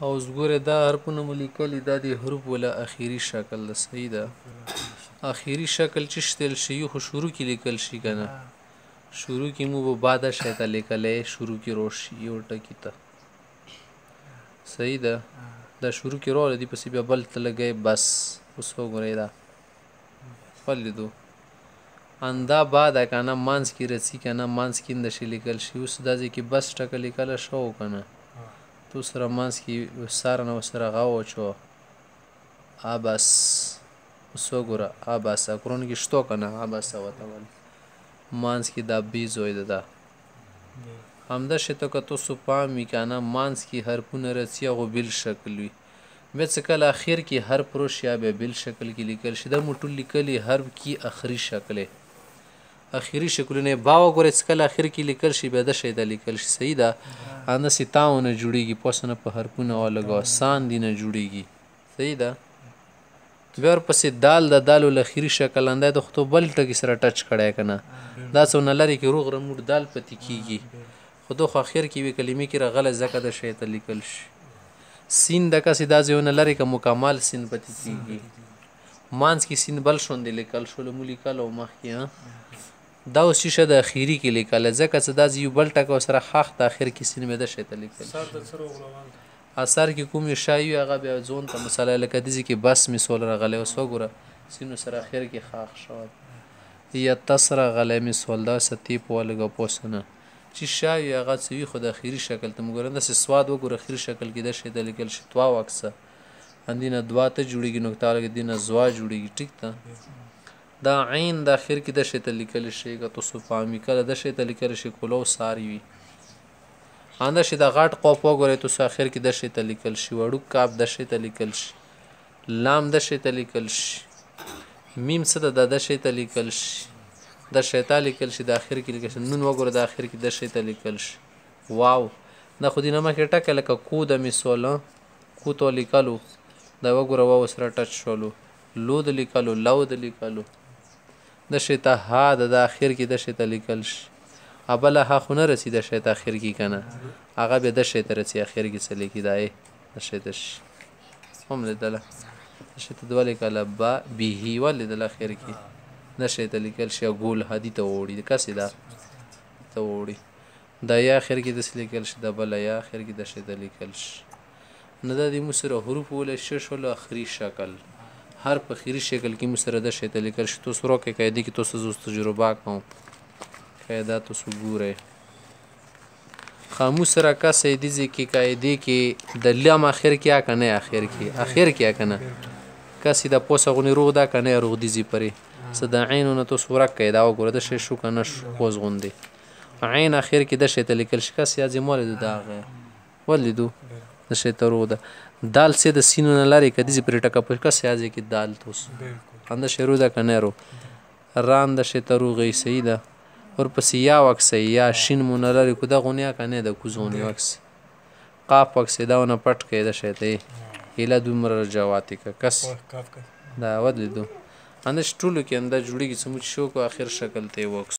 اوس ګوره دا حرفونه مو لیکلي دا د حروف ولا اخري شکل ده. صحیح ده. اخري شکل چې شتل شي خو شروع کې لیکل شي کنه. شروع کې مو به بعد شي ته لیکلې شروع کې روشي یو ټکی ته. صحیح ده. دا شروع کې راول دي پسې بیا بل ته لګي بس. اوس وګورئ دا ولیدو اندا بعد کنه مانس کې رسی کنه مانس کې د شي لیکل شي. اوس دا ځکه بس ټکه لیکل شو کنه تو سره مانس کې سار نو سره غاو چو ابس. اوس وګوره ابس اکرون کې شتو کنه ابس وته ول مانس کې دا بي زوی ده همدا شته که تو سپامی کنه مانس کې حرفونه رسی غو بل شکل وي به څه کله اخر کې حرف روش یا به بل شکل کې لیکل شي. دا موټول لیکلي حرف کې اخري شکل اخري شکلونه باو ګورې څه کله اخر کې لیکل شي به د شي د لیکل شي. صحیح ده. انده ستاونه جوړیږي پوسنه په حرفونه ولګو سان دینه جوړیږي. صحیح ده. بیا ورپسې دال د دالو اخري شکل انده د خطو بل ټکی سره ټچ کړای کنه دا څونه لري کې روغ رموټ دال پتی کیږي خو خو اخر کې وی کلمې کې رغله زکه د شی ته لیکل شي. سین د کسې دا ځونه لري که مکمل سین پتی کیږي مانس کې سین بل شوند لیکل شول مو لیکل او مخ کې دا اوس شیشه د اخیری کې لیکل ځکه چې دا یو بل ټکو سره خاخ د اخر کې سین مې د شی ته لیکل اثر کې کوم شای هغه بیا ځون ته مثلا لکه دې کې بس مثال رغله اوس وګوره سینو سره اخر کې خاخ شو یا تسر غله مثال دا ستی په لګو پوسنه چې شای هغه څوی خو د اخیری شکل ته مګورنده س سواد وګوره اخیری شکل کې د شی د لیکل شي توا وکسه اندینه دوا ته جوړیږي نقطه لګ دینه زوا جوړیږي ټیک ته دا عین د اخر کې د شی ته لیکل شي که تاسو فهمي کړه د شی ته لیکل شي کولو ساری وي انده شي د غټ قوف وګوره تاسو اخر کې د شی ته لیکل شي وړو کاپ د شی ته لیکل شي لام د شی ته لیکل شي میم څه د شی ته لیکل شي د شیطان لیکل شي د اخر کې لیکل شي نون وګوره د اخر کې د شیطان لیکل شي واو دا خو دینه ما کې ټکه لکه کو د مثال کو تو لیکلو دا وګوره واو سره ټچ شولو لو د لیکلو لو د لیکلو د شیطان ها د اخر کې د شیطان لیکل شي ابله ها خو نه رسی د شیطان اخر کې کنه هغه به د شیطان رسی اخر کې څه لیکي دای د شیطان هم لیدله شیطان دوله کله با به ول د اخر کې نشي ته لیکل شي ګول هدي ته وړي کسي دا ته وړي دا یا اخر کې د لیکل شي د بل یا اخر کې د شي د لیکل شي نه د دې مسره حروف ول شش ول اخري شکل هر په اخري شکل کې مسره د شي ته لیکل شي تو سره کې قاعده کې تو سوز تجربه کوم قاعده تو سګوره خاموس سره کا سیدی کې قاعده کې د لام اخر کې کنه اخر کې کنه کسي د پوسغونی روغ دا کنه روغ دي زی پرې صدا عینونه تو سورک کې دا وګوره د شی شو کنه خوځ غوندي عین اخر کې د شی ته لیکل شي کس یا زمول دا ولیدو د شی ته روغ ده دال سي د سینونه لري کدي زی پرې ټکه پر کس یا کې دال توس اند شروع ده کنه رو ران د شی ته روغ صحیح ده اور پس یا وکس یا شین مون لري کو د غونیا کنه د کوزونی وکس قاف وکس داونه پټ کې د شی ته اله دومره رجواتی کس دا ولیدو اندش ټولو کې انده جوړیږي سمج شو کو اخر شکل ته وکس